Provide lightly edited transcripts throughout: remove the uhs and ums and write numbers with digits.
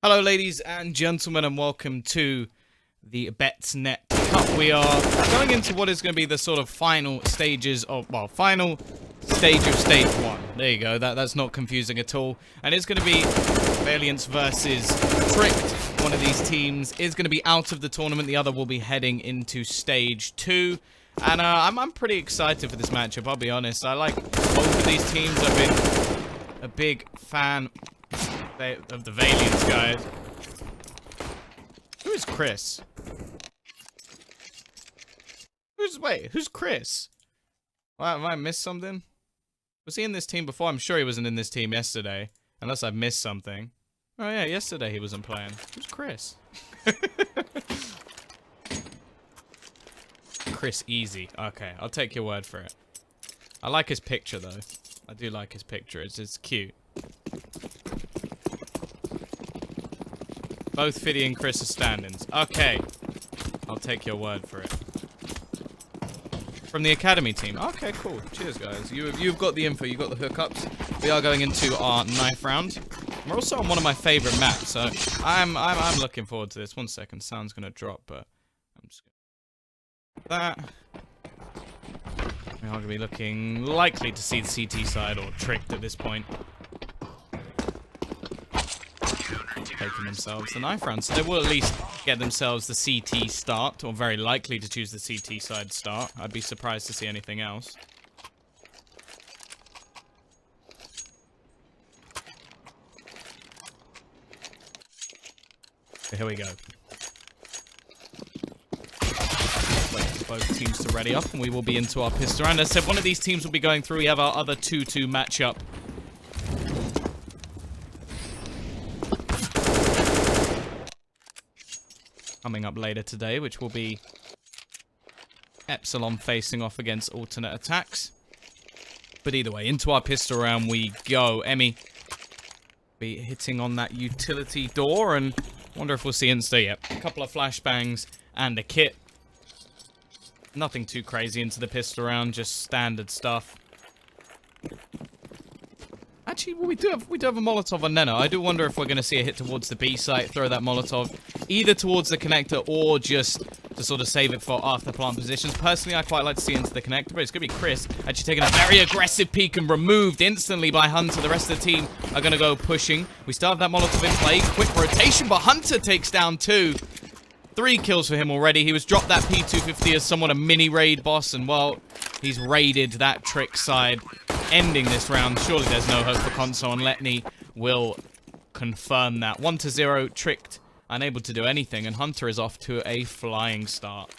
Hello, ladies and gentlemen, and welcome to the BetsNet Cup. We are going into what is going to be the sort of final stages of, well, final stage of Stage 1. There you go, that's not confusing at all. And it's going to be Valiance versus Tricked. One of these teams is going to be out of the tournament, the other will be heading into Stage 2. And I'm pretty excited for this matchup, I'll be honest. I like both of these teams. I've been a big fan of the Valiance guys. Who is Chris? Who's Chris? Have I missed something? Was he in this team before? I'm sure he wasn't in this team yesterday. Unless I've missed something. Oh yeah, yesterday he wasn't playing. Who's Chris? Chris Easy. Okay, I'll take your word for it. I like his picture though. I do like his picture. It's cute. Both Fiddy and Chris are stand-ins. Okay. I'll take your word for it. From the academy team. Okay, cool. Cheers, guys. You've got the info. You've got the hookups. We are going into our 9th round. We're also on one of my favorite maps, so I'm looking forward to this. 1 second. Sound's gonna drop, but I'm just gonna that. We are gonna be looking likely to see the CT side or Tricked at this point. Taking themselves the 9th round, so they will at least get themselves the CT start, or very likely to choose the CT side start. I'd be surprised to see anything else. So here we go. Wait for both teams to ready up, and we will be into our pistol round. As I said, one of these teams will be going through. We have our other 2-2 matchup. Coming up later today, which will be Epsilon facing off against alternate attacks. But either way, into our pistol round we go. Emmy be hitting on that utility door, and wonder if we'll see insta. Yep, a couple of flashbangs and a kit. Nothing too crazy into the pistol round, just standard stuff. Actually, well, we do have a Molotov on Neno. I do wonder if we're going to see a hit towards the B site, throw that Molotov either towards the connector or just to sort of save it for after plant positions. Personally, I quite like to see into the connector, but it's going to be Chris actually taking a very aggressive peek and removed instantly by Hunter. The rest of the team are going to go pushing. We still have that Molotov in play. Quick rotation, but Hunter takes down 2. 3 kills for him already. He was dropped that P250 as somewhat a mini raid boss, and well, he's raided that Trick side, ending this round. Surely there's no hope for console, and Letney will confirm that. 1-0, Tricked, unable to do anything, and Hunter is off to a flying start.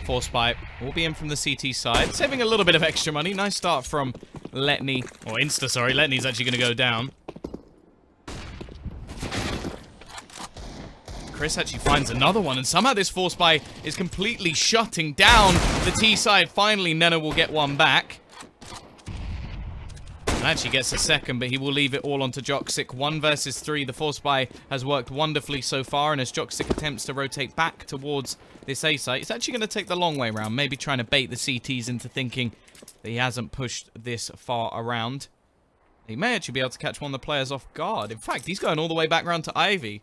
Force pipe will be in from the CT side, saving a little bit of extra money. Nice start from Letney, or Insta, sorry. Letney's actually going to go down. Chris actually finds another one, and somehow this force pipe is completely shutting down the T side. Finally, Neno will get one back. And actually gets a second, but he will leave it all onto Joxic. 1 versus 3. The force buy has worked wonderfully so far, and as Joxic attempts to rotate back towards this A site, it's actually going to take the long way around, maybe trying to bait the CTs into thinking that he hasn't pushed this far around. He may actually be able to catch one of the players off guard. In fact, he's going all the way back around to Ivy.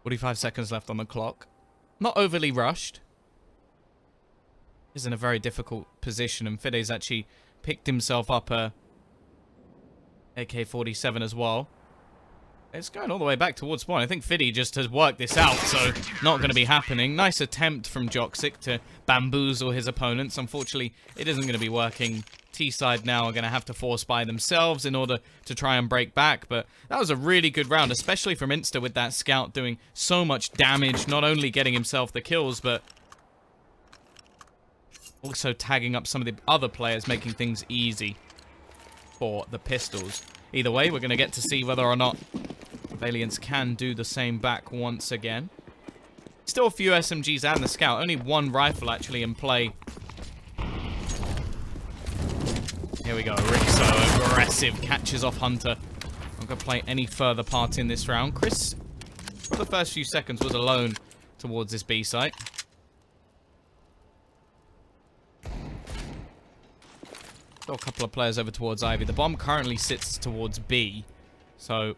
"45 seconds left on the clock. Not overly rushed. He's in a very difficult position, and Fide's actually picked himself up a AK-47 as well. It's going all the way back towards spawn. I think Fiddy just has worked this out, so not going to be happening. Nice attempt from Joxic to bamboozle his opponents. Unfortunately, it isn't going to be working T-side now are going to have to force by themselves in order to try and break back. But that was a really good round, especially from Insta with that scout doing so much damage, not only getting himself the kills, but also tagging up some of the other players, making things easy for the pistols. Either way, we're going to get to see whether or not Valiance can do the same back once again. Still a few SMGs and the scout. Only one rifle actually in play. Here we go. Rixo, aggressive, catches off Hunter. Not going to play any further part in this round. Chris, for the first few seconds, was alone towards this B site. Still a couple of players over towards Ivy. The bomb currently sits towards B. So,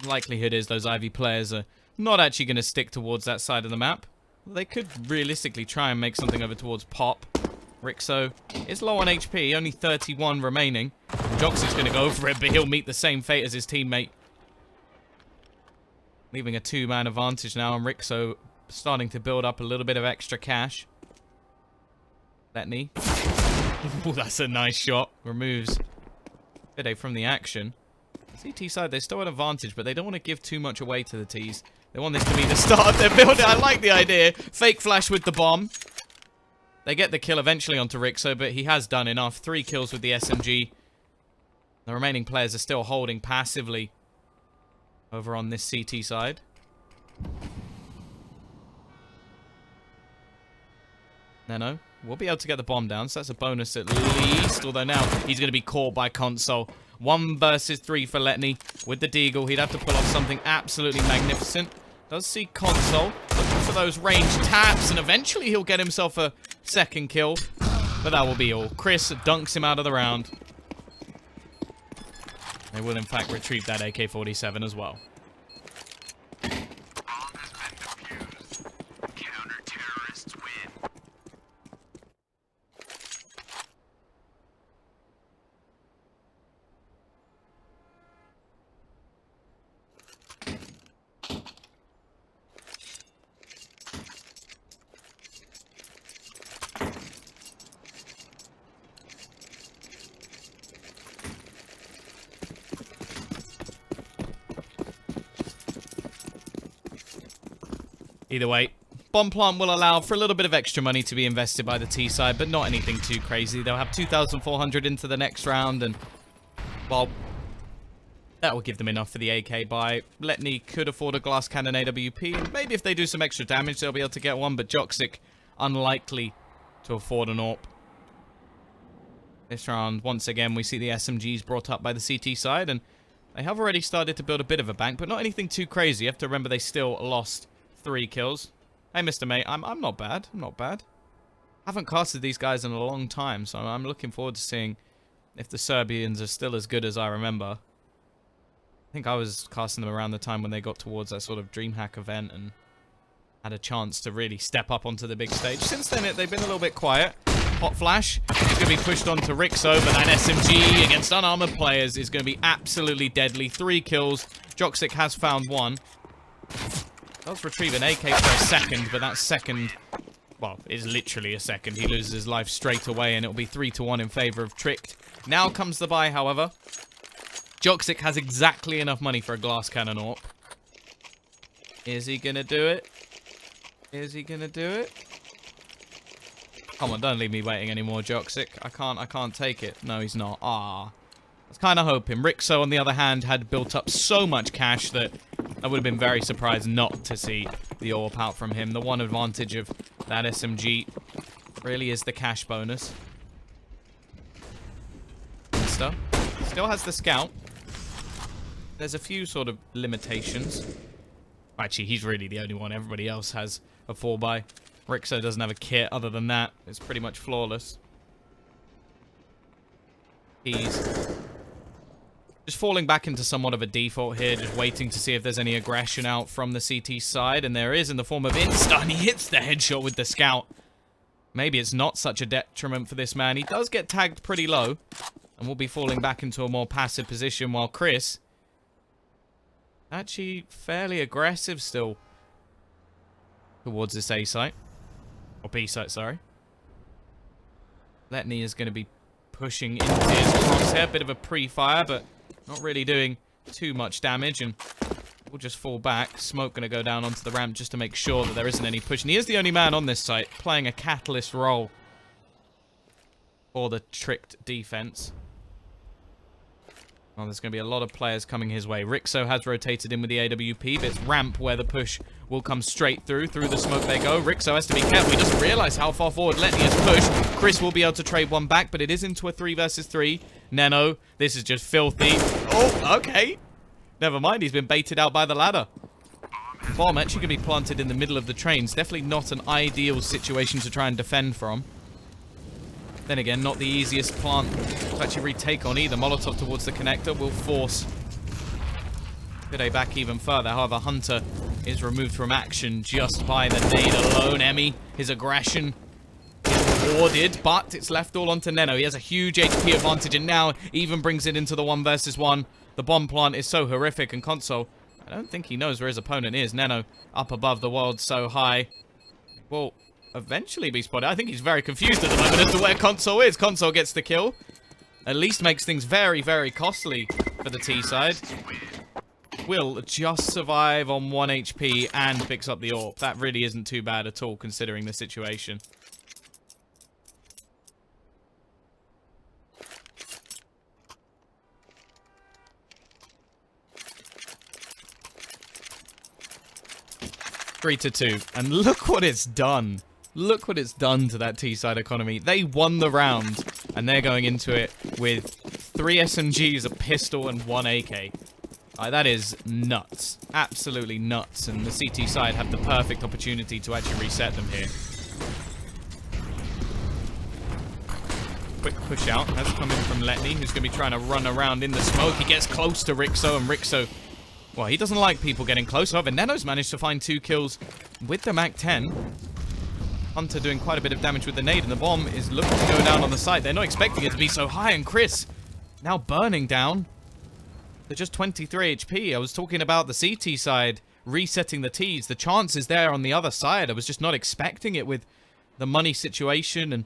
likelihood is those Ivy players are not actually going to stick towards that side of the map. They could realistically try and make something over towards Pop. Rixo is low on HP, only 31 remaining. Jox is going to go for it, but he'll meet the same fate as his teammate. Leaving a two-man advantage now, and Rixo starting to build up a little bit of extra cash. Letney. Ooh, that's a nice shot. Removes Fide from the action. CT side, they still have an advantage, but they don't want to give too much away to the Ts. They want this to be the start of their build. I like the idea. Fake flash with the bomb. They get the kill eventually onto Rixo, but he has done enough. 3 kills with the SMG. The remaining players are still holding passively over on this CT side. Neno will be able to get the bomb down, so that's a bonus at least. Although now he's going to be caught by Console. 1 versus 3 for Letney. With the Deagle, he'd have to pull off something absolutely magnificent. Does see Console looking for those range taps, and eventually he'll get himself a second kill. But that will be all. Chris dunks him out of the round. They will, in fact, retrieve that AK-47 as well. Either way, bomb plant will allow for a little bit of extra money to be invested by the T side, but not anything too crazy. They'll have 2,400 into the next round, and, well, that will give them enough for the AK buy. Letney could afford a glass cannon AWP, and maybe if they do some extra damage, they'll be able to get one, but Joxic, unlikely to afford an AWP. This round, once again, we see the SMGs brought up by the CT side, and they have already started to build a bit of a bank, but not anything too crazy. You have to remember they still lost 3 kills. Hey, Mr. Mate, I'm not bad. I'm not bad. Haven't casted these guys in a long time, so I'm looking forward to seeing if the Serbians are still as good as I remember. I think I was casting them around the time when they got towards that sort of DreamHack event and had a chance to really step up onto the big stage. Since then, they've been a little bit quiet. Hot flash is going to be pushed onto Rixo, but that SMG against unarmored players is going to be absolutely deadly. 3 kills. Joxic has found 1. Does retrieve an AK for a second, but that second, well, is literally a second. He loses his life straight away, and it'll be 3-1 in favor of Tricked. Now comes the buy, however. Joxic has exactly enough money for a glass cannon AWP. Is he gonna do it? Is he gonna do it? Come on, don't leave me waiting anymore, Joxic. I can't take it. No, he's not. Ah. I was kind of hoping. Rixo, on the other hand, had built up so much cash that I would have been very surprised not to see the AWP out from him. The one advantage of that SMG really is the cash bonus. Still has the scout. There's a few sort of limitations. Actually, he's really the only one. Everybody else has a 4x. Rixo doesn't have a kit. Other than that, it's pretty much flawless. He's just falling back into somewhat of a default here, just waiting to see if there's any aggression out from the CT side, and there is in the form of Insta, and he hits the headshot with the scout. Maybe it's not such a detriment for this man. He does get tagged pretty low, and will be falling back into a more passive position, while Chris, actually fairly aggressive still towards this A site. Or B site, sorry. Letney is going to be pushing into his crosshair. Bit of a pre-fire, but not really doing too much damage, and we'll just fall back. Smoke going to go down onto the ramp just to make sure that there isn't any push. And he is the only man on this site playing a catalyst role for the tricked defense. Well, there's going to be a lot of players coming his way. Rixo has rotated in with the AWP, but it's ramp where the push will come straight through. Through the smoke they go. Rixo has to be careful. He doesn't realize how far forward Letney has pushed. Chris will be able to trade one back, but it is into a 3 versus 3. Neno, this is just filthy. Oh, okay. Never mind, he's been baited out by the ladder. Bomb actually going to be planted in the middle of the trains. Definitely not an ideal situation to try and defend from. Then again, not the easiest plant to actually retake on either. Molotov towards the connector will force Bide back even further. However, Hunter is removed from action just by the nade alone. Emmy, his aggression is rewarded, but it's left all onto Neno. He has a huge HP advantage and now even brings it into the 1 versus 1. The bomb plant is so horrific, and Console, I don't think he knows where his opponent is. Neno up above the world so high. Well, eventually be spotted. I think he's very confused at the moment as to where Console is. Console gets the kill. At least makes things very, very costly for the T side. Will just survive on 1 HP and picks up the AWP. That really isn't too bad at all considering the situation. Three to 2. And look what it's done. Look what it's done to that T-side economy. They won the round, and they're going into it with 3 SMGs, a pistol, and 1 AK. That is nuts. Absolutely nuts. And the CT side have the perfect opportunity to actually reset them here. Quick push out has come in from Letney, who's going to be trying to run around in the smoke. He gets close to Rixo, and Rixo, well, he doesn't like people getting close. However, Neno's managed to find 2 kills with the MAC-10. Hunter doing quite a bit of damage with the nade, and the bomb is looking to go down on the side. They're not expecting it to be so high, and Chris now burning down. They're just 23 HP. I was talking about the CT side resetting the Ts. The chance is there on the other side. I was just not expecting it with the money situation and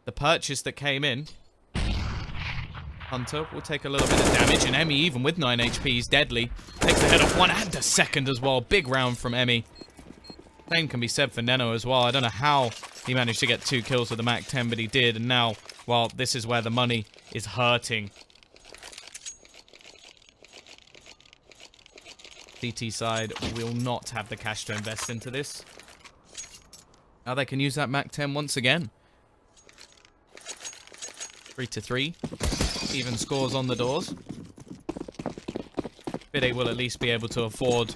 the purchase that came in. Hunter will take a little bit of damage, and Emmy, even with 9 HP, is deadly. Takes the head off 1 and a second as well. Big round from Emmy. Same can be said for Neno as well. I don't know how he managed to get 2 kills with the MAC-10, but he did. And now, well, this is where the money is hurting. CT side will not have the cash to invest into this. Now they can use that MAC-10 once again. 3 to 3. Even scores on the doors. Bide will at least be able to afford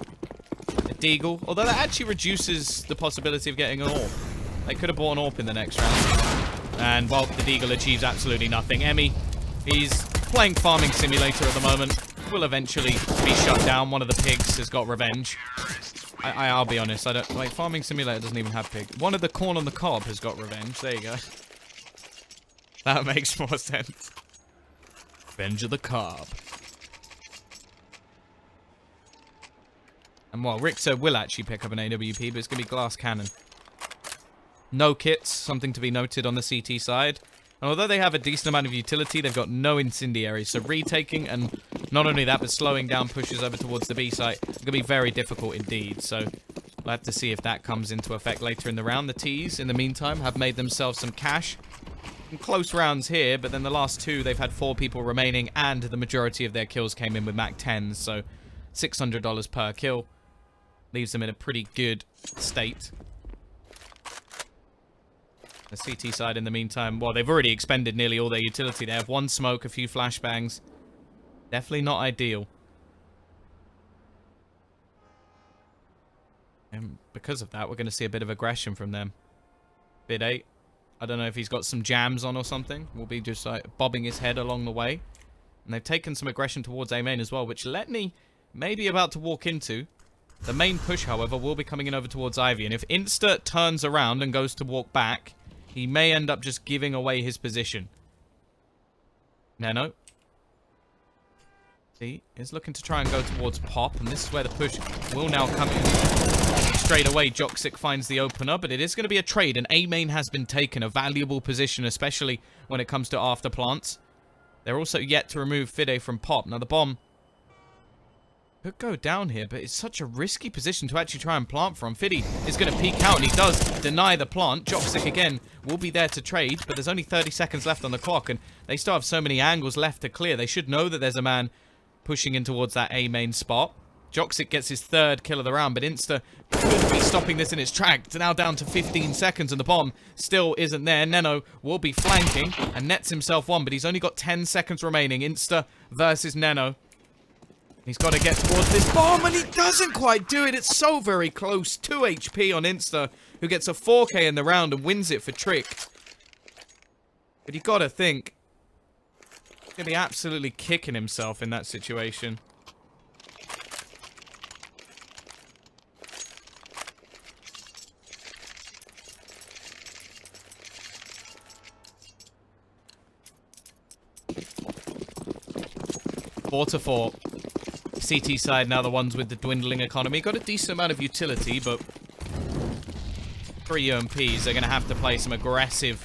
a deagle, although that actually reduces the possibility of getting an AWP. They could have bought an AWP in the next round. And, well, the deagle achieves absolutely nothing. Emmy, he's playing Farming Simulator at the moment. Will eventually be shut down. One of the pigs has got revenge. I'll be honest, I don't... Like, Farming Simulator doesn't even have pigs. One of the corn on the cob has got revenge. There you go. That makes more sense. Revenge of the Cob. And while Rixo will actually pick up an AWP, but it's going to be glass cannon. No kits, something to be noted on the CT side. And although they have a decent amount of utility, they've got no incendiaries. So retaking, and not only that, but slowing down pushes over towards the B site, it's going to be very difficult indeed. So we'll have to see if that comes into effect later in the round. The Ts, in the meantime, have made themselves some cash. Close rounds here, but then the last 2, they've had 4 people remaining, and the majority of their kills came in with MAC-10s, so $600 per kill. Leaves them in a pretty good state. The CT side, in the meantime, well, they've already expended nearly all their utility. They have 1 smoke, a few flashbangs. Definitely not ideal. And because of that, we're going to see a bit of aggression from them. Bid 8. I don't know if he's got some jams on or something. We'll be just like bobbing his head along the way. And they've taken some aggression towards A main as well, which Letney may be about to walk into. The main push, however, will be coming in over towards Ivy. And if Insta turns around and goes to walk back, he may end up just giving away his position. Neno. See, is looking to try and go towards Pop, and this is where the push will now come in. Straight away, Joxic finds the opener, but it is going to be a trade, and A main has been taken, a valuable position, especially when it comes to after plants. They're also yet to remove Fide from Pop. Now, the bomb could go down here, but it's such a risky position to actually try and plant from. Fide is going to peek out, and he does deny the plant. Joxic, again, will be there to trade, but there's only 30 seconds left on the clock, and they still have so many angles left to clear. They should know that there's a man pushing in towards that A main spot. Joxic gets his third kill of the round, but Insta could be stopping this in its tracks. Now down to 15 seconds, and the bomb still isn't there. Neno will be flanking and nets himself one, but he's only got 10 seconds remaining. Insta versus Neno. He's got to get towards this bomb, and he doesn't quite do it. It's so very close. 2 HP on Insta, who gets a 4K in the round and wins it for Trick. But you got to think, he's going to be absolutely kicking himself in that situation. Four to 4. CT side now the ones with the dwindling economy. Got a decent amount of utility, but 3 UMPs. They're going to have to play some aggressive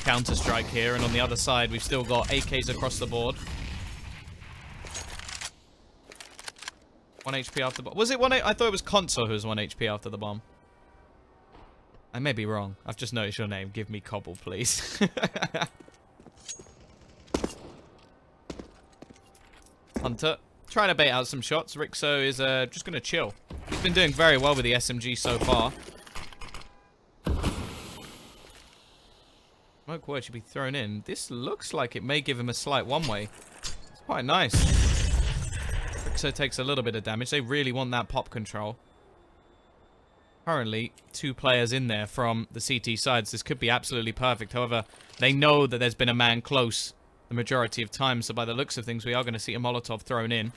counter-strike here. And on the other side, we've still got AKs across the board. 1 HP after the bomb. Was it 1 I thought it was Conso who was 1 HP after the bomb. I may be wrong. I've just noticed your name. Give me Cobble, please. Hunter, trying to bait out some shots. Rixo is just going to chill. He's been doing very well with the SMG so far. Smoke word should be thrown in. This looks like it may give him a slight one-way. It's quite nice. Rixo takes a little bit of damage. They really want that pop control. Currently, 2 players in there from the CT sides. This could be absolutely perfect. However, they know that there's been a man close the majority of time, so by the looks of things, we are going to see a Molotov thrown in.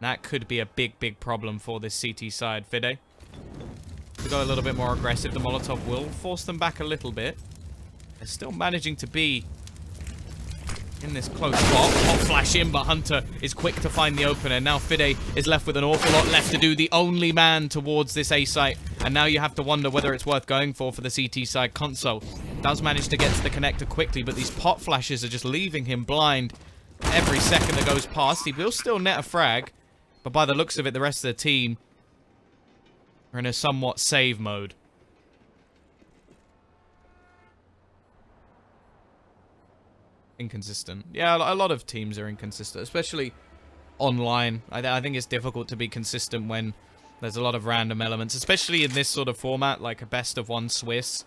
That could be a big, big problem for this CT side. Fide, to go a little bit more aggressive, the Molotov will force them back a little bit. They're still managing to be in this close spot. Hot flash in, but Hunter is quick to find the opener. Now Fide is left with an awful lot left to do. The only man towards this A site. And now you have to wonder whether it's worth going for the CT side. Console does manage to get to the connector quickly, but these pot flashes are just leaving him blind every second that goes past. He will still net a frag, but by the looks of it, the rest of the team are in a somewhat save mode. Inconsistent. Yeah, a lot of teams are inconsistent, especially online. I think it's difficult to be consistent when there's a lot of random elements, especially in this sort of format, like a best-of-1 Swiss.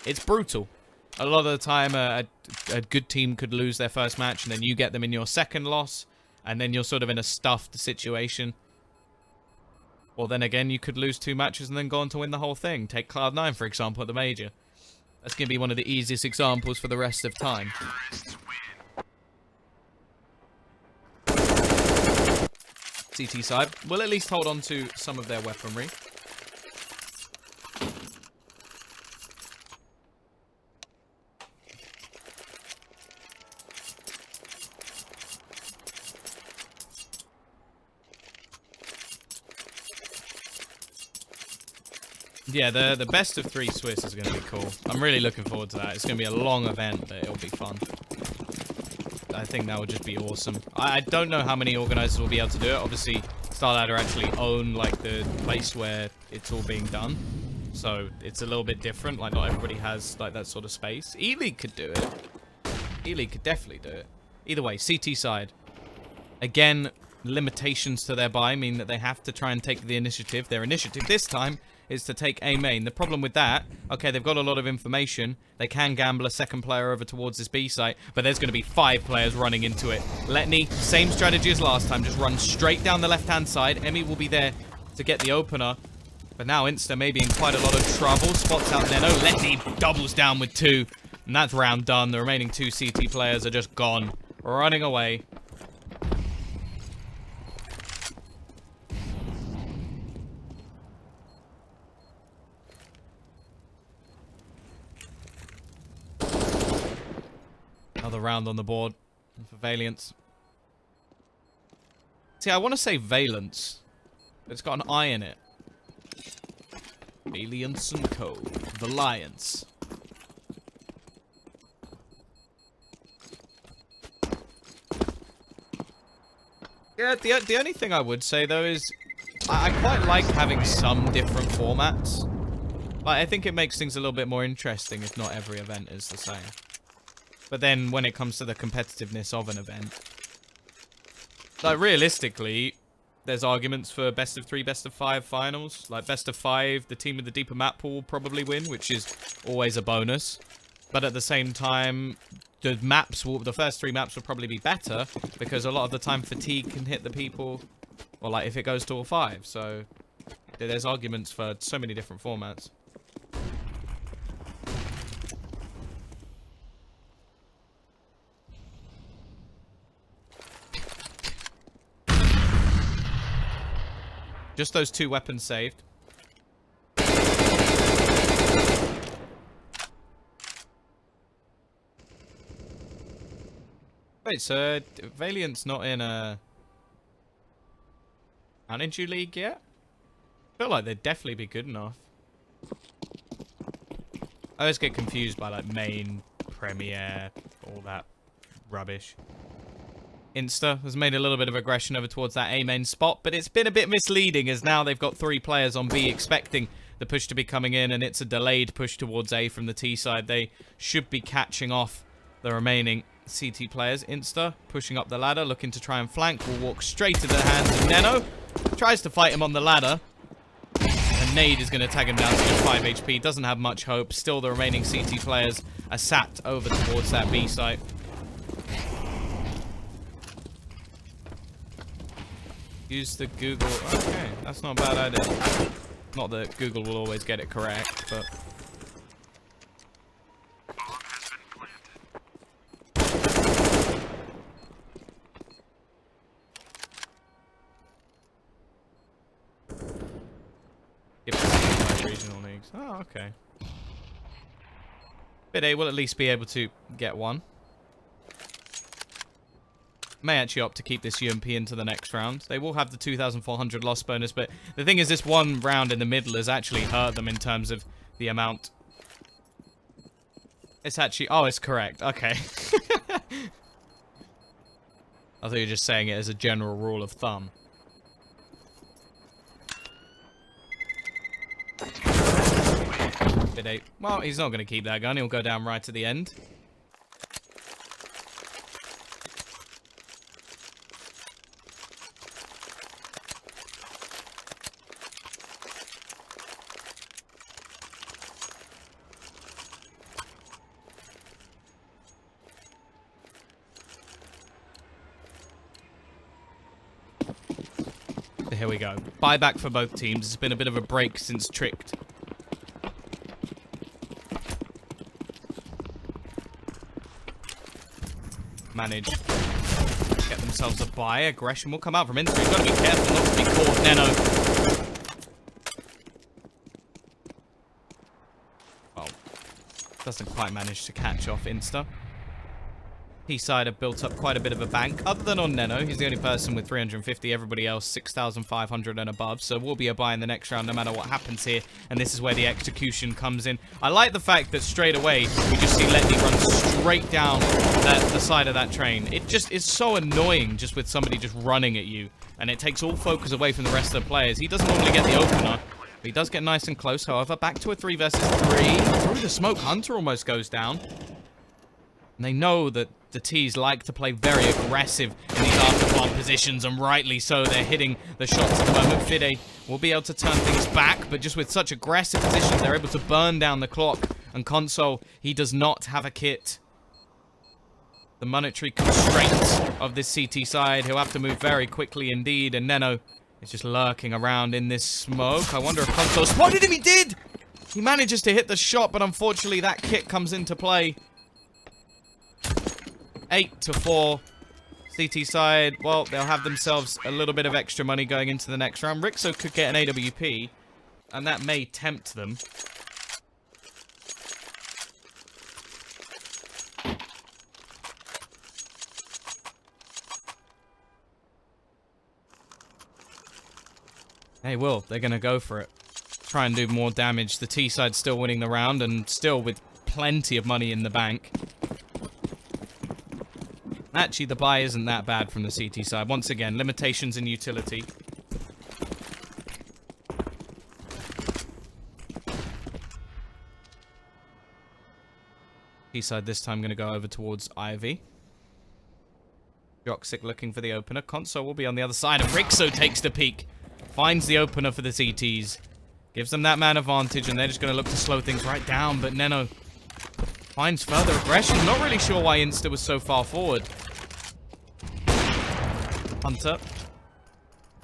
It's brutal. A lot of the time, a good team could lose their first match, and then you get them in your second loss, and then you're sort of in a stuffed situation. Or then again, you could lose 2 matches and then go on to win the whole thing. Take Cloud9, for example, at the Major. That's going to be one of the easiest examples for the rest of time. CT side will at least hold on to some of their weaponry. Yeah, the best of 3 Swiss is going to be cool. I'm really looking forward to that. It's going to be a long event, but it'll be fun. I think that would just be awesome. I don't know how many organizers will be able to do it. Obviously, StarLadder actually own like the place where it's all being done. So it's a little bit different. Like not everybody has like that sort of space. E-League could do it. E-League could definitely do it. Either way, CT side. Again, limitations to their buy mean that they have to try and take the initiative. Their initiative this time is to take A main. The problem with that, okay, they've got a lot of information. They can gamble a second player over towards this B site, but there's going to be 5 players running into it. Letney, same strategy as last time, just run straight down the left-hand side. Emmy will be there to get the opener, but now Insta may be in quite a lot of trouble. Spots out there. No, Letney doubles down with 2, and that's round done. The remaining 2 CT players are just gone, running away. Another round on the board for Valiance. See, I want to say Valence. It's got an I in it. Valiance and Co. Valiance. Yeah, the only thing I would say, though, is I quite like having some different formats. Like, I think it makes things a little bit more interesting if not every event is the same. But then, when it comes to the competitiveness of an event, like, realistically, there's arguments for best of 3, best of 5 finals. Like, best of 5, the team with the deeper map pool will probably win, which is always a bonus. But at the same time, the first 3 maps will probably be better, because a lot of the time fatigue can hit the people, or like if it goes to all 5. So there's arguments for so many different formats. Just those 2 weapons saved. Wait, so Valiant's not in a Manager League yet? I feel like they'd definitely be good enough. I always get confused by like main, Premier, all that rubbish. Insta has made a little bit of aggression over towards that A main spot, but it's been a bit misleading as now they've got 3 players on B expecting the push to be coming in, and it's a delayed push towards A from the T side. They should be catching off the remaining CT players. Insta pushing up the ladder, looking to try and flank. Will walk straight to the hands of Neno. Tries to fight him on the ladder. And Nade is going to tag him down to just 5 HP. Doesn't have much hope. Still, the remaining CT players are sat over towards that B site. Use the Google. Okay, that's not a bad idea. Not that Google will always get it correct, but... regional leagues. Oh, okay. Bit A will at least be able to get one. May actually opt to keep this UMP into the next round. They will have the 2,400 loss bonus, but the thing is this one round in the middle has actually hurt them in terms of the amount. It's actually... Oh, it's correct. Okay. I thought you were just saying it as a general rule of thumb. Bit 8. Well, he's not going to keep that gun. He'll go down right to the end. Here we go. Buyback for both teams. It's been a bit of a break since Tricked. Manage. Get themselves a buy. Aggression will come out from Insta. He's got to be careful not to be caught. Neno. Well, doesn't quite manage to catch off Insta. T-side have built up quite a bit of a bank. Other than on Neno, he's the only person with 350. Everybody else 6,500 and above. So we'll be a buy in the next round no matter what happens here. And this is where the execution comes in. I like the fact that straight away we just see Letney run straight down the side of that train. It just is so annoying just with somebody just running at you. And it takes all focus away from the rest of the players. He doesn't normally get the opener. But he does get nice and close. However, back to a 3 versus 3. Through the smoke, Hunter almost goes down. And they know that the T's like to play very aggressive in these after-plant positions, and rightly so. They're hitting the shots at the moment. Fide will be able to turn things back, but just with such aggressive positions, they're able to burn down the clock. And Console, he does not have a kit. The monetary constraints of this CT side, he'll have to move very quickly indeed, and Neno is just lurking around in this smoke. I wonder if Console spotted him. He did! He manages to hit the shot, but unfortunately that kit comes into play. 8-4. CT side, well, they'll have themselves a little bit of extra money going into the next round. Rixo could get an AWP, and that may tempt them. They will. They're going to go for it. Try and do more damage. The T side's still winning the round and still with plenty of money in the bank. Actually, the buy isn't that bad from the CT side. Once again, limitations in utility. T side this time going to go over towards Ivy. Joxic looking for the opener. Console will be on the other side, and Rixo takes the peek. Finds the opener for the CTs. Gives them that man advantage, and they're just going to look to slow things right down. But Neno finds further aggression. Not really sure why Insta was so far forward. Hunter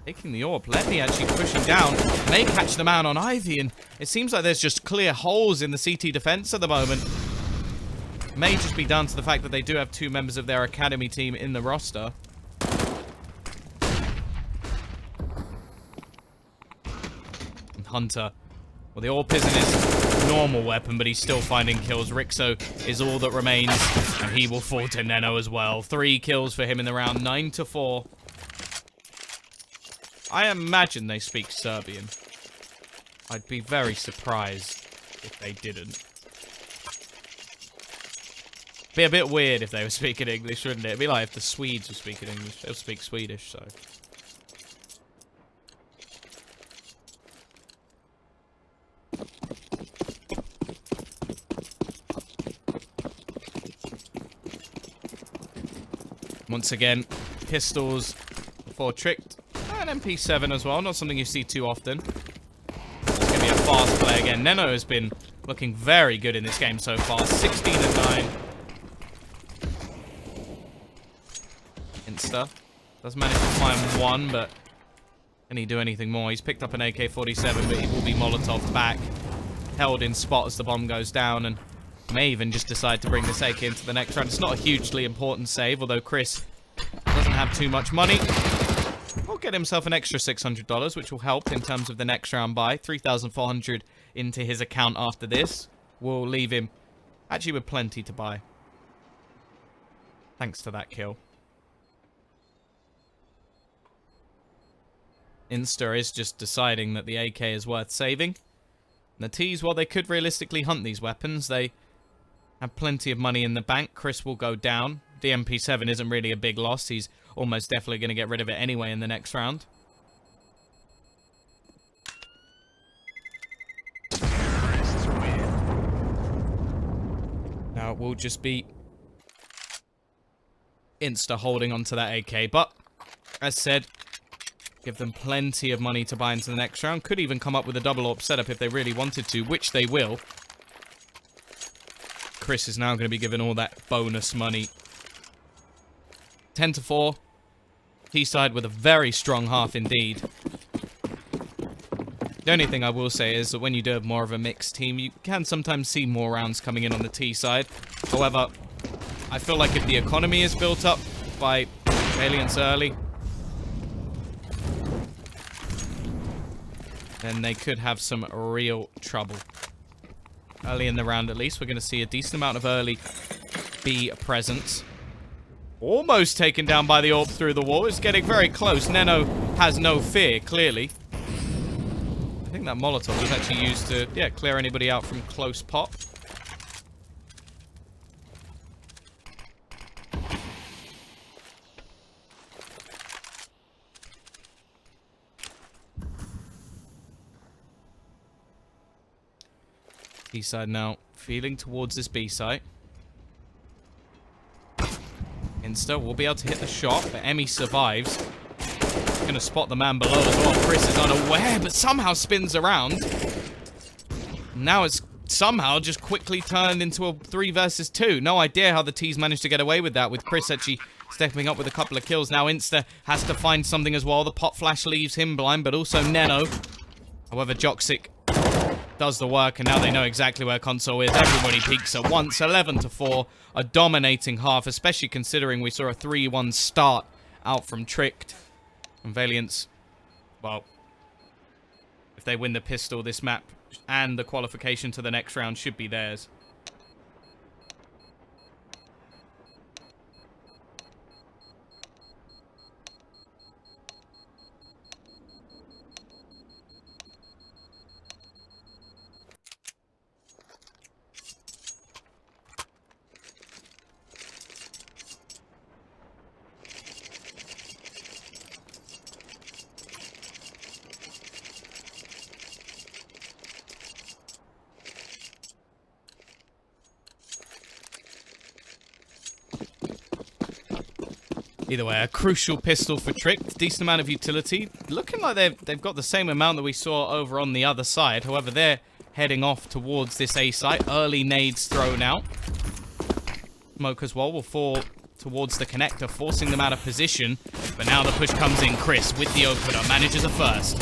taking the orb. Letty actually pushing down. May catch the man on Ivy, and it seems like there's just clear holes in the CT defense at the moment. May just be down to the fact that they do have 2 members of their academy team in the roster. And Hunter, well, the orb isn't his normal weapon, but he's still finding kills. Rixo is all that remains, and he will fall to Neno as well. 3 kills for him in the round, 9-4. I imagine they speak Serbian. I'd be very surprised if they didn't. Be a bit weird if they were speaking English, wouldn't it? It'd be like if the Swedes were speaking English. They'll speak Swedish, so. Once again, pistols before tricked. And MP7 as well, not something you see too often. It's going to be a fast play again. Neno has been looking very good in this game so far. 16-9. Insta does manage to find 1, but can he do anything more? He's picked up an AK-47, but he will be Molotov'd back. Held in spot as the bomb goes down, and may even just decide to bring this AK into the next round. It's not a hugely important save, although Chris doesn't have too much money. Will get himself an extra $600, which will help in terms of the next round buy. 3,400 into his account after this. Will leave him actually with plenty to buy. Thanks to that kill. Insta is just deciding that the AK is worth saving. And the T's, while they could realistically hunt these weapons, they have plenty of money in the bank. Chris will go down. The MP7 isn't really a big loss. He's almost definitely going to get rid of it anyway in the next round. Now it will just be Insta holding onto that AK. But, as said, give them plenty of money to buy into the next round. Could even come up with a double AWP setup if they really wanted to, which they will. Chris is now going to be given all that bonus money. 10-4. T-side with a very strong half indeed. The only thing I will say is that when you do have more of a mixed team, you can sometimes see more rounds coming in on the T-side. However, I feel like if the economy is built up by Valiance early, then they could have some real trouble. Early in the round, at least, we're going to see a decent amount of early B presence. Almost taken down by the AWP through the wall. It's getting very close. Neno has no fear, clearly. I think that Molotov was actually used to, yeah, clear anybody out from close pop. T side now feeling towards this B site. Insta will be able to hit the shot, but Emmy survives. Gonna spot the man below as well. Chris is unaware, but somehow spins around. Now it's somehow just quickly turned into a 3 versus 2. No idea how the T's managed to get away with that, with Chris actually stepping up with a couple of kills. Now Insta has to find something as well. The pop flash leaves him blind, but also Neno. However, Joxic does the work, and now they know exactly where Console is. Everybody peaks at once. 11-4, a dominating half, especially considering we saw a 3-1 start out from Tricked. And Valiance, well, if they win the pistol, this map and the qualification to the next round should be theirs. Either way, a crucial pistol for Trick. Decent amount of utility. Looking like they've got the same amount that we saw over on the other side. However, they're heading off towards this A site. Early nades thrown out. Smoke as well will fall towards the connector, forcing them out of position. But now the push comes in. Chris with the opener manages a first.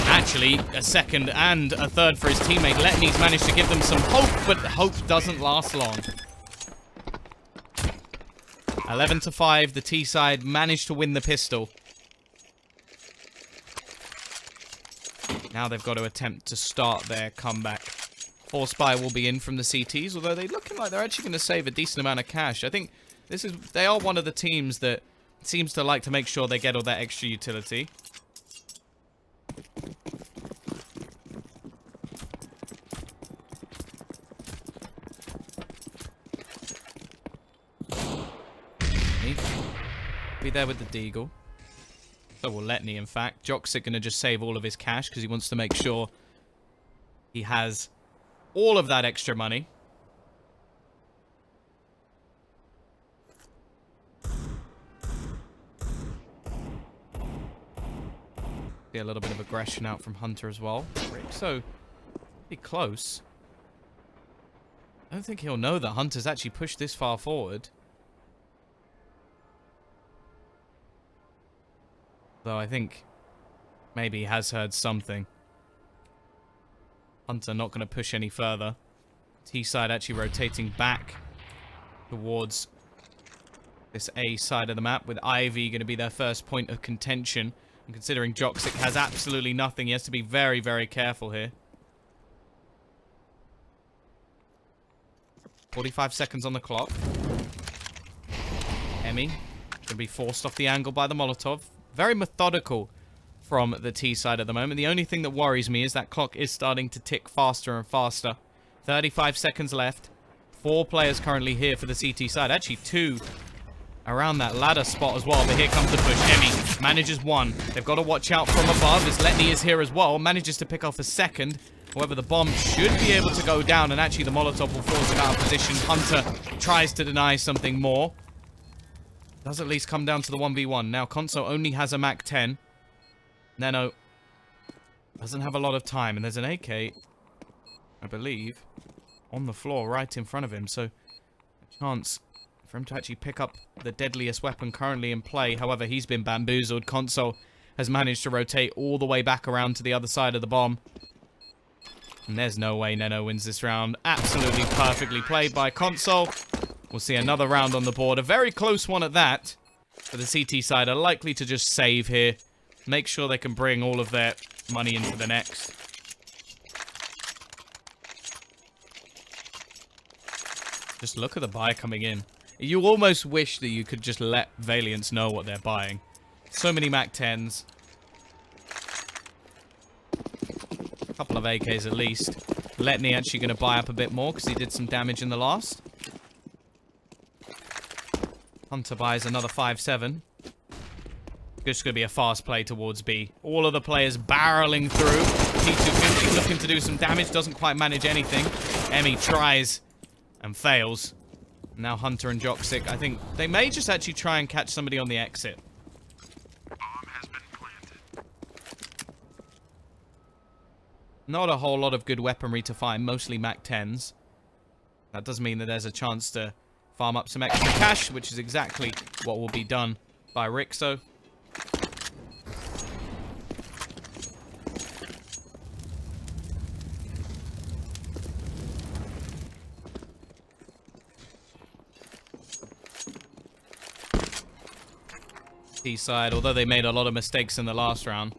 Actually, a second and a third for his teammate. Letney's managed to give them some hope, but hope doesn't last long. 11-5, the T side managed to win the pistol. Now they've got to attempt to start their comeback. 4Spy will be in from the CTs, although they're looking like they're actually going to save a decent amount of cash. I think they are one of the teams that seems to like to make sure they get all that extra utility. Be there with the Deagle. So will Letney, in fact. Joxic going to just save all of his cash because he wants to make sure he has all of that extra money. See a little bit of aggression out from Hunter as well. So, be close. I don't think he'll know that Hunter's actually pushed this far forward. Though I think maybe he has heard something. Hunter not going to push any further. T-side actually rotating back towards this A side of the map, with Ivy going to be their first point of contention. And considering Joxic has absolutely nothing, he has to be very, very careful here. 45 seconds on the clock. Emmy going to be forced off the angle by the Molotov. Very methodical from the T side at the moment. The only thing that worries me is that clock is starting to tick faster and faster. 35 seconds left. 4 players currently here for the CT side. Actually, 2 around that ladder spot as well. But here comes the push. Emmy manages 1. They've got to watch out from above as Letney is here as well. Manages to pick off a second. However, the bomb should be able to go down, and actually the Molotov will force him out of position. Hunter tries to deny something more. Does at least come down to the 1v1. Now, Conso only has a MAC-10. Neno doesn't have a lot of time. And there's an AK, I believe, on the floor right in front of him. So, a chance for him to actually pick up the deadliest weapon currently in play. However, he's been bamboozled. Conso has managed to rotate all the way back around to the other side of the bomb. And there's no way Neno wins this round. Absolutely perfectly played by Conso. We'll see another round on the board. A very close one at that. But the CT side are likely to just save here. Make sure they can bring all of their money into the next. Just look at the buy coming in. You almost wish that you could just let Valiance know what they're buying. So many MAC-10s. A couple of AKs at least. Letney actually going to buy up a bit more because he did some damage in the last. Hunter buys another 5-7. Just going to be a fast play towards B. All of the players barreling through. T250 looking to do some damage. Doesn't quite manage anything. Emmy tries and fails. Now Hunter and Joxic. I think they may just actually try and catch somebody on the exit. Not a whole lot of good weaponry to find. Mostly MAC-10s. That does mean that there's a chance to farm up some extra cash, which is exactly what will be done by Rixo. T-side, although they made a lot of mistakes in the last round.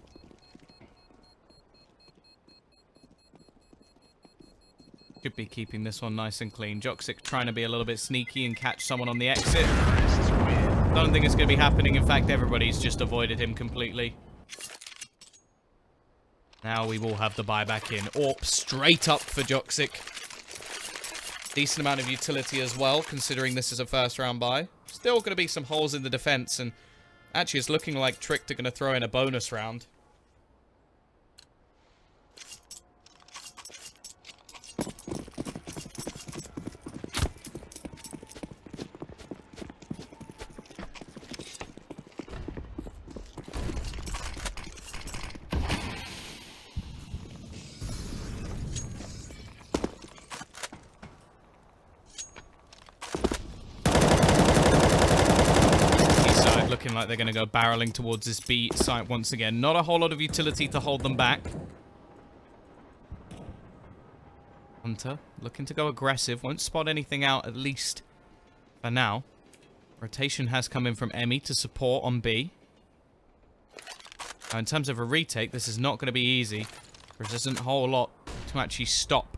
Should be keeping this one nice and clean. Joxic trying to be a little bit sneaky and catch someone on the exit. Don't think it's going to be happening. In fact, everybody's just avoided him completely. Now we will have the buyback in. AWP straight up for Joxic. Decent amount of utility as well, considering this is a first round buy. Still going to be some holes in the defense, and actually it's looking like Tricked are going to throw in a bonus round. they're going to go barreling towards this B site once again. Not a whole lot of utility to hold them back. Hunter looking to go aggressive. Won't spot anything out, at least for now. Rotation has come in from Emmy to support on B. Now, in terms of a retake, this is not going to be easy. There isn't a whole lot to actually stop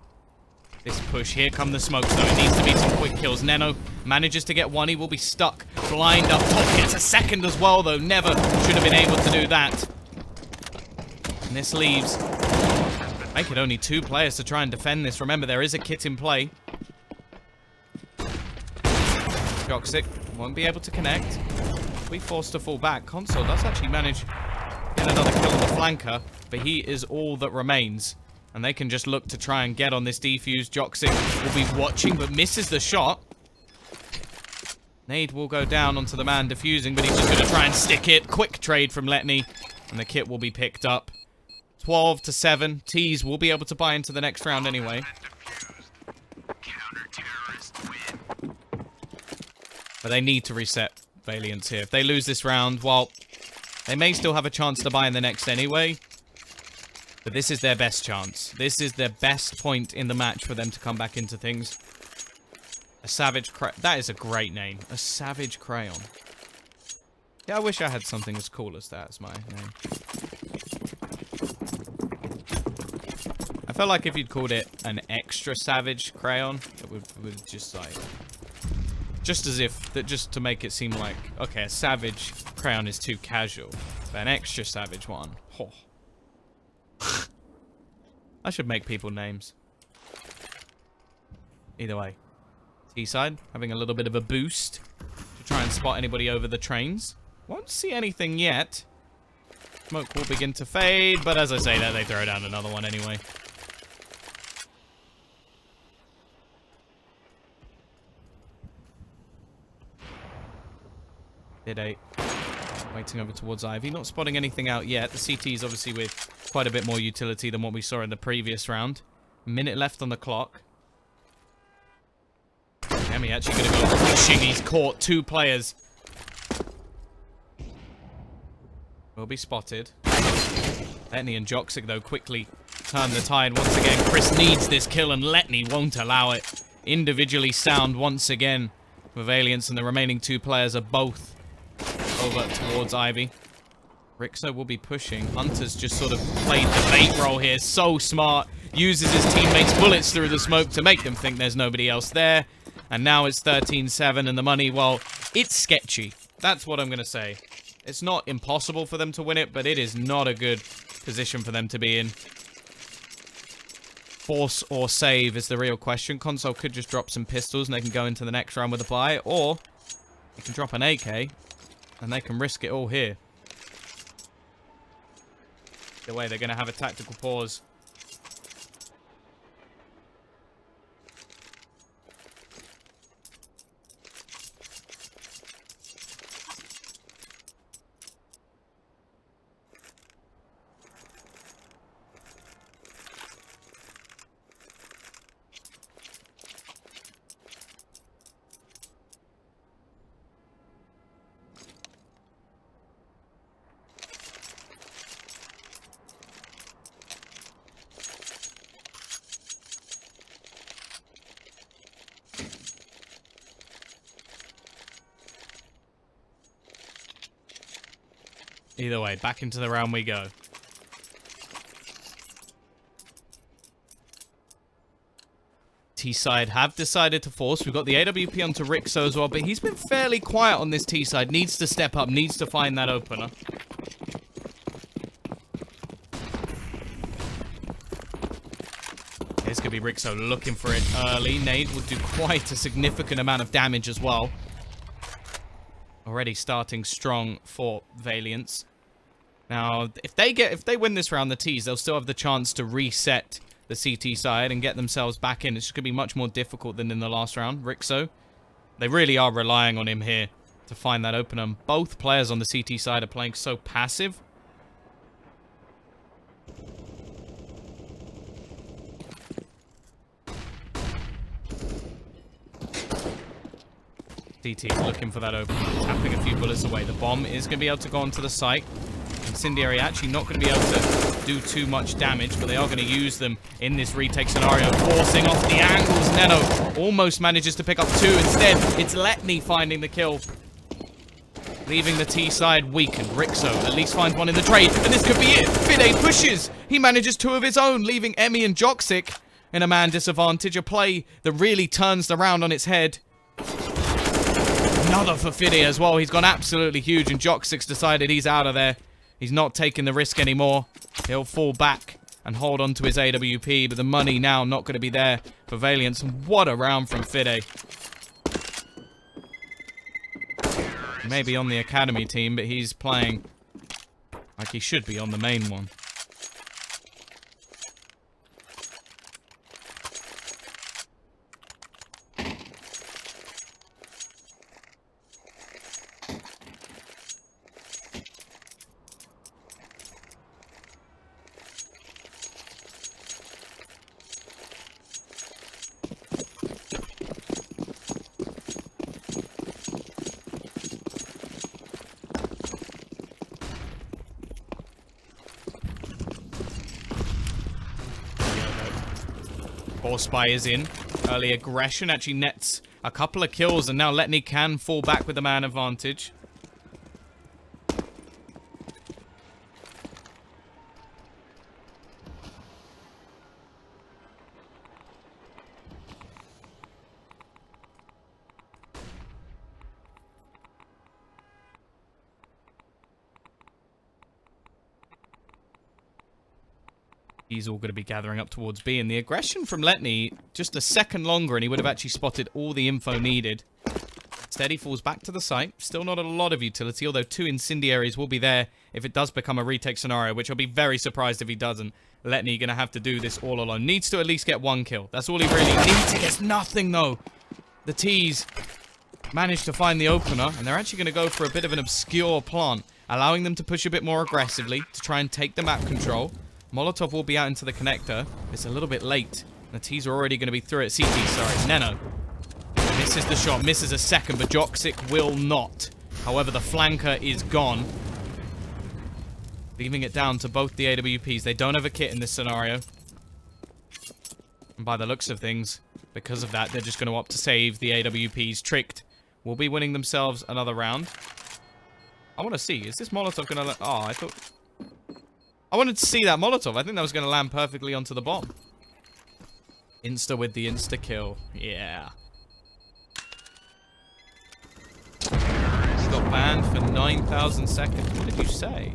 this push. Here come the smokes, though. It needs to be some quick kills. Neno manages to get one. He will be stuck. Blind up top. Gets a second as well, though. Never should have been able to do that. And this leaves... make it only 2 players to try and defend this. Remember, there is a kit in play. Joxic won't be able to connect. We forced to fall back. Console does actually manage to get another kill on the flanker, but he is all that remains. And they can just look to try and get on this defuse. Joxic will be watching, but misses the shot. Nade will go down onto the man defusing, but he's just going to try and stick it. Quick trade from Letney, and the kit will be picked up. 12-7. Tees will be able to buy into the next round anyway. But they need to reset Valiance here. If they lose this round, well, they may still have a chance to buy in the next anyway. But this is their best chance. This is their best point in the match for them to come back into things. A Savage Crayon. That is a great name. A Savage Crayon. Yeah, I wish I had something as cool as that as my name. I felt like if you'd called it an extra Savage Crayon, it would just like... just as if, that just to make it seem like, okay, a Savage Crayon is too casual. But an extra Savage one. Oh. I should make people names. Either way. T-side, having a little bit of a boost to try and spot anybody over the trains. Won't see anything yet. Smoke will begin to fade, but as I say that, they throw down another one anyway. Bid 8. Waiting over towards Ivy. Not spotting anything out yet. The CT is obviously with quite a bit more utility than what we saw in the previous round. A minute left on the clock. Emmy actually going to go pushing. He's caught 2 players. Will be spotted. Letney and Joxic, though, quickly turn the tide once again. Chris needs this kill, and Letney won't allow it. Individually sound once again for Valiance, and the remaining 2 players are both over towards Ivy. Rixo will be pushing. Hunter's just sort of played the bait role here. So smart. Uses his teammates' bullets through the smoke to make them think there's nobody else there. And now it's 13-7, and the money, well, it's sketchy. That's what I'm going to say. It's not impossible for them to win it, but it is not a good position for them to be in. Force or save is the real question. Console could just drop some pistols, and they can go into the next round with a buy, or they can drop an AK, and they can risk it all here. Either way, they're going to have a tactical pause. Either way, back into the round we go. T-side have decided to force. We've got the AWP onto Rixo as well, but he's been fairly quiet on this T-side. Needs to step up, needs to find that opener. Here's going to be Rixo looking for it early. Nade will do quite a significant amount of damage as well. Already starting strong for Valiance. Now, if they win this round, the T's, they'll still have the chance to reset the CT side and get themselves back in. It's going to be much more difficult than in the last round. Rixo, they really are relying on him here to find that opener. And both players on the CT side are playing so passive. CT is looking for that opening, tapping a few bullets away. The bomb is going to be able to go onto the site. Incendiary actually not going to be able to do too much damage, but they are going to use them in this retake scenario, forcing off the angles. Neno almost manages to pick up 2. Instead, it's Letney finding the kill, leaving the T side weakened. Rixo at least finds one in the trade, and this could be it. Fide pushes. He manages 2 of his own, leaving Emmy and Joxic in a man disadvantage. A play that really turns the round on its head. Another for Fide as well. He's gone absolutely huge, and Joxic's decided he's out of there. He's not taking the risk anymore. He'll fall back and hold on to his AWP, but the money now not going to be there for Valiance. And what a round from Fide. Maybe on the academy team, but he's playing like he should be on the main one. Spy is in. Early aggression actually nets a couple of kills, and now Letney can fall back with the man advantage. He's all going to be gathering up towards B, and the aggression from Letney, just a second longer, and he would have actually spotted all the info needed. Instead, he falls back to the site. Still not a lot of utility, although 2 incendiaries will be there if it does become a retake scenario, which I'll be very surprised if he doesn't. Letney going to have to do this all alone. Needs to at least get 1 kill. That's all he really needs. He gets nothing, though. The T's managed to find the opener, and they're actually going to go for a bit of an obscure plant, allowing them to push a bit more aggressively to try and take the map control. Molotov will be out into the connector. It's a little bit late. The T's are already going to be through it. CT, sorry. Neno misses the shot. Misses a second, but Joxic will not. However, the flanker is gone, leaving it down to both the AWPs. They don't have a kit in this scenario. And by the looks of things, because of that, they're just going to opt to save the AWPs. Tricked will be winning themselves another round. I want to see. Is this Molotov going to... Oh, I wanted to see that Molotov. I think that was going to land perfectly onto the bomb. Insta with the insta-kill. Yeah. He got banned for 9,000 seconds. What did you say?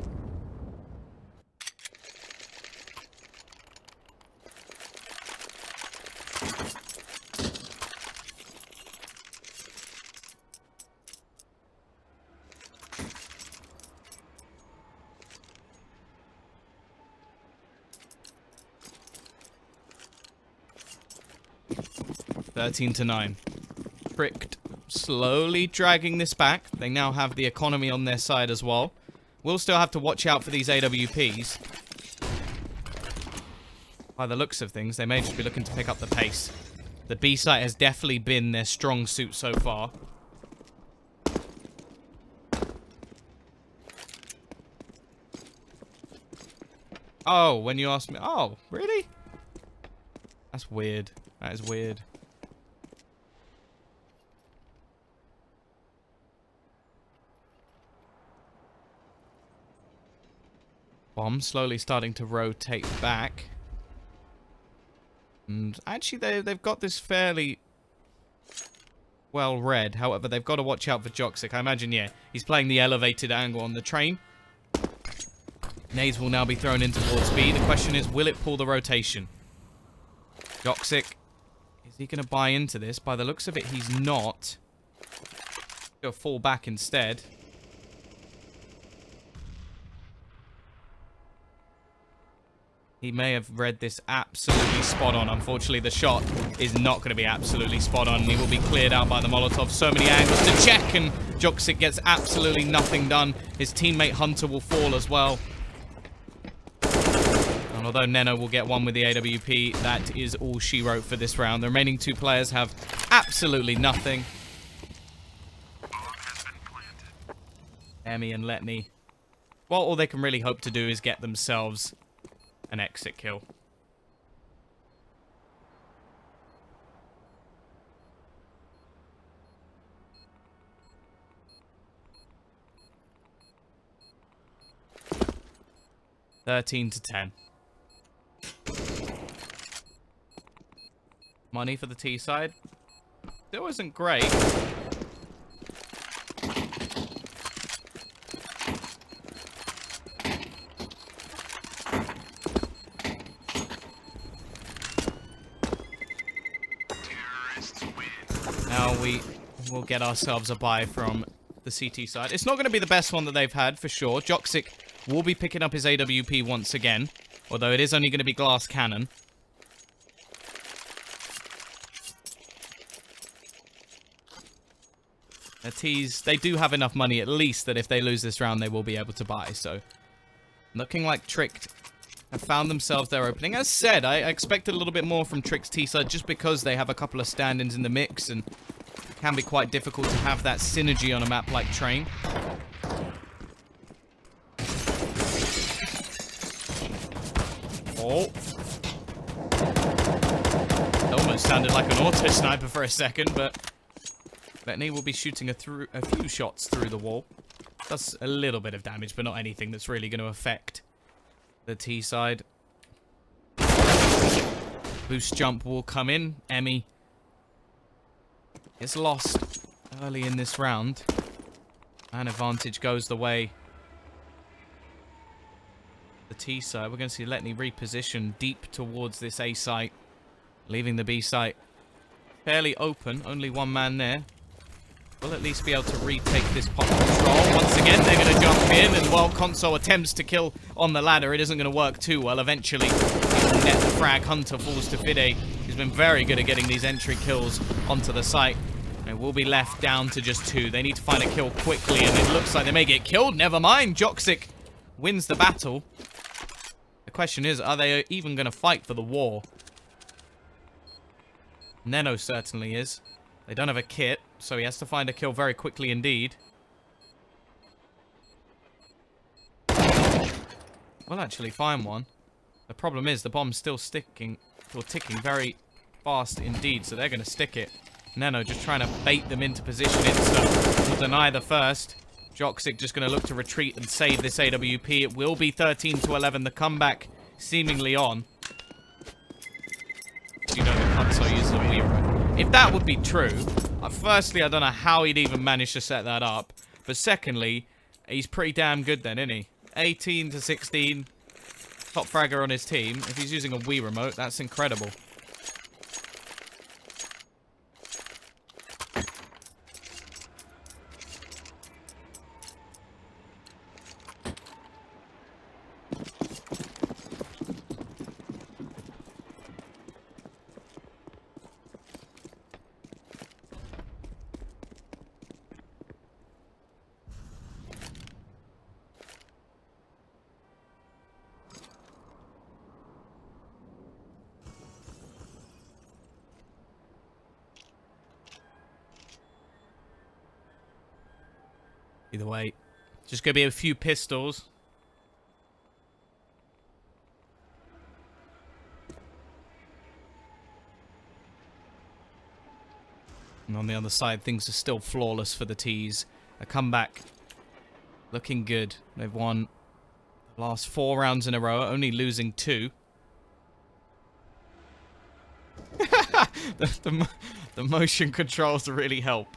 (13-9). Pricked. Slowly dragging this back. They now have the economy on their side as well. We'll still have to watch out for these AWPs. By the looks of things, they may just be looking to pick up the pace. The B site has definitely been their strong suit so far. Oh, when you asked me... Oh, really? That's weird. That is weird. Bomb slowly starting to rotate back. And actually, they've got this fairly well read. However, they've got to watch out for Joxic. I imagine, yeah, he's playing the elevated angle on the train. Nades will now be thrown in towards B. The question is, will it pull the rotation? Joxic, is he going to buy into this? By the looks of it, he's not. He'll fall back instead. He may have read this absolutely spot on. Unfortunately, the shot is not going to be absolutely spot on. He will be cleared out by the Molotov. So many angles to check, and Joxic gets absolutely nothing done. His teammate Hunter will fall as well. And although Neno will get one with the AWP, that is all she wrote for this round. The remaining 2 players have absolutely nothing. Emmy and Letney. Well, all they can really hope to do is get themselves an exit kill. $13-10. Money for the T side. Still isn't great. Now we will get ourselves a buy from the CT side. It's not going to be the best one that they've had, for sure. Joxic will be picking up his AWP once again, although it is only going to be glass cannon. The T's, they do have enough money at least that if they lose this round, they will be able to buy. So, looking like Tricked have found themselves their opening. As said, I expected a little bit more from Tricked's T-side just because they have a couple of stand-ins in the mix and it can be quite difficult to have that synergy on a map like Train. Oh. It almost sounded like an auto sniper for a second, but Letney will be shooting a few shots through the wall. Does a little bit of damage, but not anything that's really going to affect the T side. Boost jump will come in. Emmy is lost early in this round. And advantage goes the way the T side. We're going to see Letney reposition deep towards this A site, leaving the B site fairly open. Only one man there. We'll at least be able to retake this pot control. Once again, they're going to jump in, and while Console attempts to kill on the ladder, it isn't going to work too well. Eventually, net the frag. Hunter falls to Fide. He's been very good at getting these entry kills onto the site. And it will be left down to just 2. They need to find a kill quickly, and it looks like they may get killed. Never mind, Joxic wins the battle. The question is, are they even going to fight for the war? Neno certainly is. They don't have a kit, so he has to find a kill very quickly indeed. We'll actually find one. The problem is the bomb's still sticking, or ticking very fast indeed, so they're going to stick it. Neno just trying to bait them into position. Insta will deny the first. Joxic just going to look to retreat and save this AWP. It will be 13-11. The comeback seemingly on. You know the console uses a Weaver. If that would be true, firstly, I don't know how he'd even manage to set that up. But secondly, he's pretty damn good then, isn't he? 18-16. Top fragger on his team. If he's using a Wii remote, that's incredible. Either way, just gonna be a few pistols. And on the other side, things are still flawless for the T's. A comeback looking good. They've won the last 4 rounds in a row, only losing 2. the motion controls really help.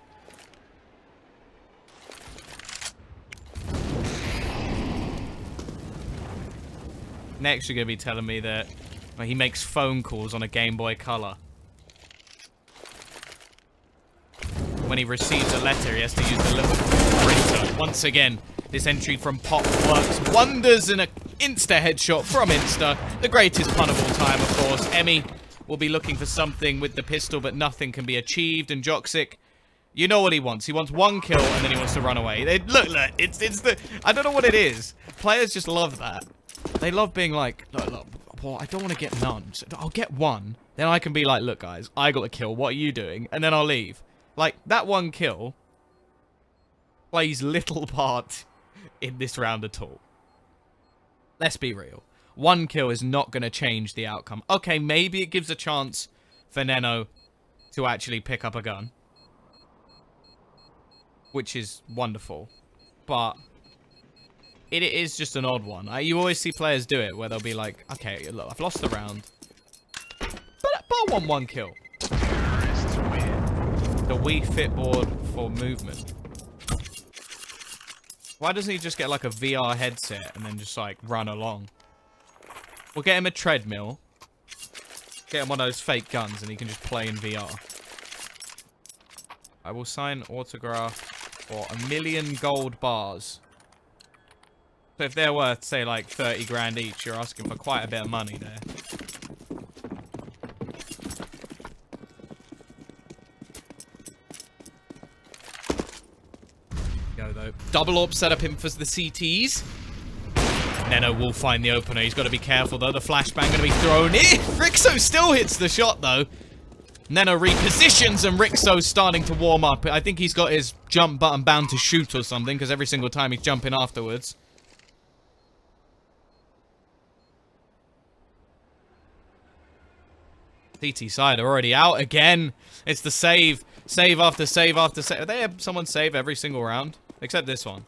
Next, you're going to be telling me that he makes phone calls on a Game Boy Color. When he receives a letter, he has to use the little printer. Once again, this entry from Pop works wonders in an Insta headshot from Insta. The greatest pun of all time, of course. Emmy will be looking for something with the pistol, but nothing can be achieved. And Joxic, you know what he wants. He wants 1 kill, and then he wants to run away. Look, it's the... I don't know what it is. Players just love that. They love being like, look, well, I don't want to get none. So I'll get 1. Then I can be like, look, guys, I got a kill. What are you doing? And then I'll leave. Like, that 1 kill plays little part in this round at all. Let's be real. 1 kill is not going to change the outcome. Okay, maybe it gives a chance for Neno to actually pick up a gun, which is wonderful, but it is just an odd one. You always see players do it, where they'll be like, okay, look, I've lost the round, but I want 1 kill. The Wii Fit board for movement. Why doesn't he just get like a VR headset and then just like run along? We'll get him a treadmill. Get him one of those fake guns and he can just play in VR. I will sign autograph for 1,000,000 gold bars. So if they're worth, say, like 30 grand each, you're asking for quite a bit of money there. Go though. Double AWP setup him for the CTs. Neno will find the opener. He's got to be careful though. The flashbang going to be thrown in. Rixo still hits the shot though. Neno repositions and Rixo's starting to warm up. I think he's got his jump button bound to shoot or something, because every single time he's jumping afterwards. CT side are already out again. It's the save. Save after save after save. They have someone save every single round, except this one.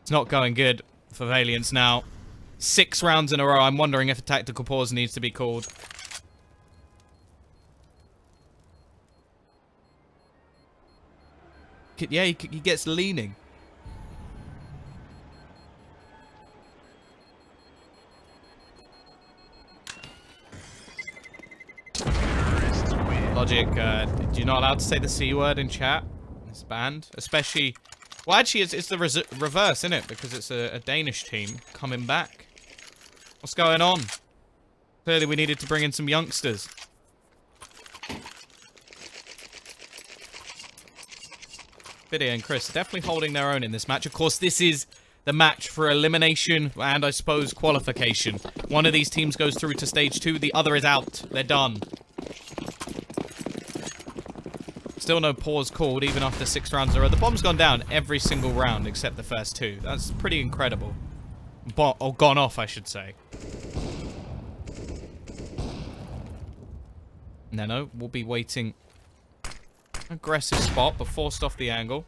It's not going good for Valiance now. 6 rounds in a row. I'm wondering if a tactical pause needs to be called. Yeah, he gets leaning. Logic, you're not allowed to say the C word in chat. It's banned. Especially... Well, actually, it's the reverse, isn't it? Because it's a Danish team coming back. What's going on? Clearly, we needed to bring in some youngsters. Vidya and Chris definitely holding their own in this match. Of course, this is the match for elimination and, I suppose, qualification. One of these teams goes through to stage 2. The other is out. They're done. Still no pause called, even after 6 rounds in a row. The bomb's gone down every single round except the first 2. That's pretty incredible. Or gone off, I should say. Neno will be waiting. Aggressive spot, but forced off the angle.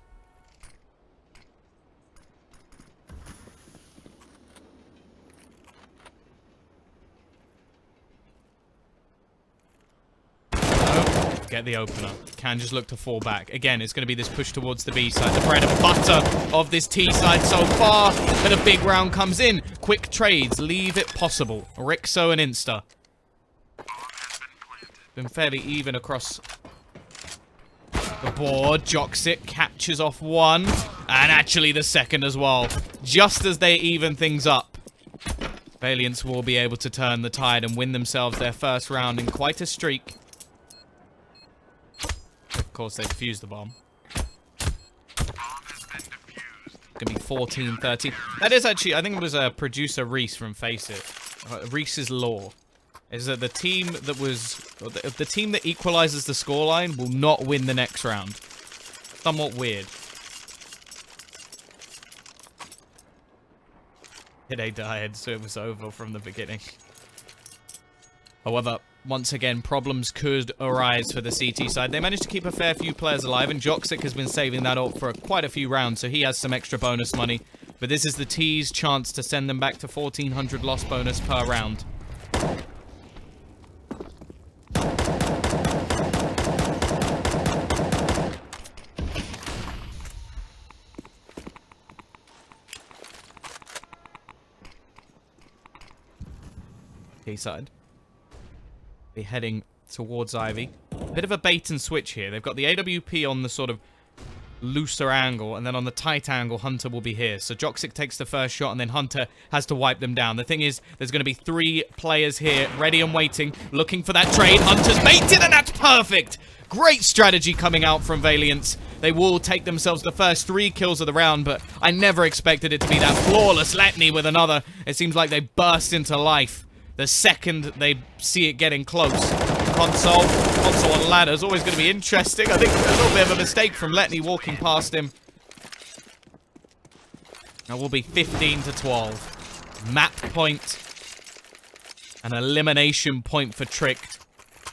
Get the opener. Can just look to fall back. Again, it's going to be this push towards the B side. The bread and butter of this T side so far. But a big round comes in. Quick trades. Leave it possible. Rixo and Insta. Been fairly even across the board. Joxic captures off 1. And actually the second as well. Just as they even things up. Valiance will be able to turn the tide and win themselves their first round in quite a streak. Of course, they defused the bomb. Gonna be 14-13. That is actually, I think it was producer Reese from Face It. Reese's law is that the team that equalizes the scoreline will not win the next round. Somewhat weird. They died, so it was over from the beginning. However, once again, problems could arise for the CT side. They managed to keep a fair few players alive, and Joxic has been saving that up for quite a few rounds, so he has some extra bonus money. But this is the T's chance to send them back to 1,400 loss bonus per round. T side. Be heading towards Ivy. Bit of a bait and switch here. They've got the AWP on the sort of looser angle, and then on the tight angle, Hunter will be here. So Joxic takes the first shot, and then Hunter has to wipe them down. The thing is, there's going to be 3 players here, ready and waiting, looking for that trade. Hunter's baited, and that's perfect! Great strategy coming out from Valiance. They will take themselves the first 3 kills of the round, but I never expected it to be that flawless. Letney with another. It seems like they burst into life the second they see it getting close. Console on ladder is always going to be interesting. I think a little bit of a mistake from Letney walking past him. That will be 15 to 12. Map point. An elimination point for Tricked.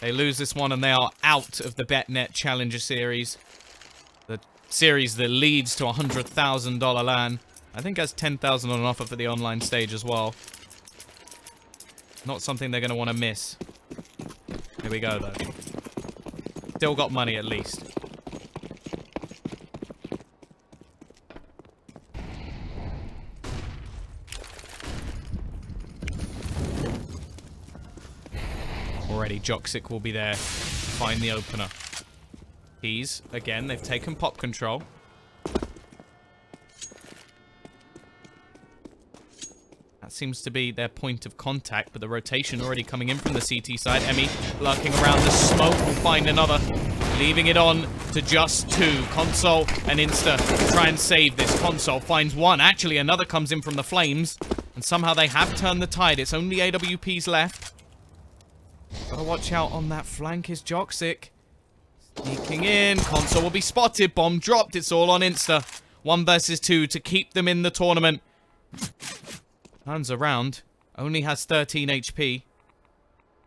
They lose this one and they are out of the BetNet Challenger Series. The series that leads to a $100,000 LAN. I think has 10,000 on offer for the online stage as well. Not something they're going to want to miss. Here we go, though. Still got money, at least. Already, Joxic will be there to find the opener. Keys, again, they've taken pop control. That seems to be their point of contact, but the rotation already coming in from the CT side. Emmy lurking around the smoke will find another, leaving it on to just two. Console and Insta try and save this. Console finds one. Actually, another comes in from the flames, and somehow they have turned the tide. It's only AWPs left. Gotta watch out on that flank is Joxic. Sneaking in. Console will be spotted. Bomb dropped. It's all on Insta. 1 versus 2 to keep them in the tournament. Turns around. Only has 13 HP.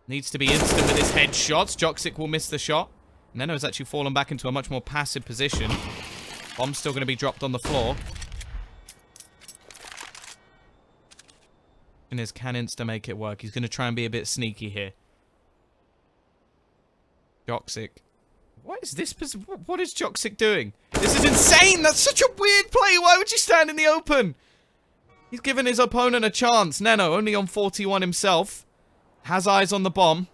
Needs to be instant with his headshots. Joxic will miss the shot. Neno has actually fallen back into a much more passive position. Bomb's still going to be dropped on the floor. And is can Insta make it work? He's going to try and be a bit sneaky here. Joxic. What is this? What is Joxic doing? This is insane! That's such a weird play! Why would you stand in the open? He's given his opponent a chance. Neno, only on 41 himself. Has eyes on the bomb.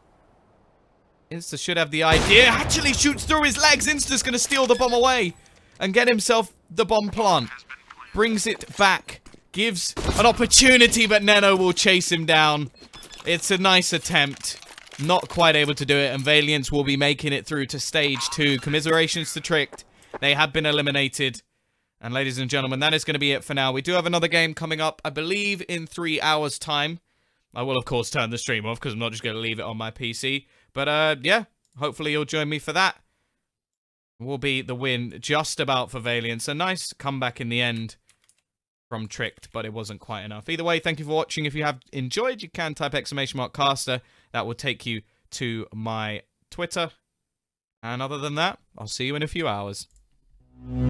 Insta should have the idea. Actually shoots through his legs. Insta's going to steal the bomb away. And get himself the bomb plant. Brings it back. Gives an opportunity, but Neno will chase him down. It's a nice attempt. Not quite able to do it. And Valiance will be making it through to stage 2. Commiserations to Tricked. They have been eliminated. And ladies and gentlemen, that is going to be it for now. We do have another game coming up, I believe, in 3 hours' time. I will, of course, turn the stream off because I'm not just going to leave it on my PC. But, yeah, hopefully you'll join me for that. Will be the win just about for Valiance. A nice comeback in the end from Tricked, but it wasn't quite enough. Either way, thank you for watching. If you have enjoyed, you can type !caster. That will take you to my Twitter. And other than that, I'll see you in a few hours.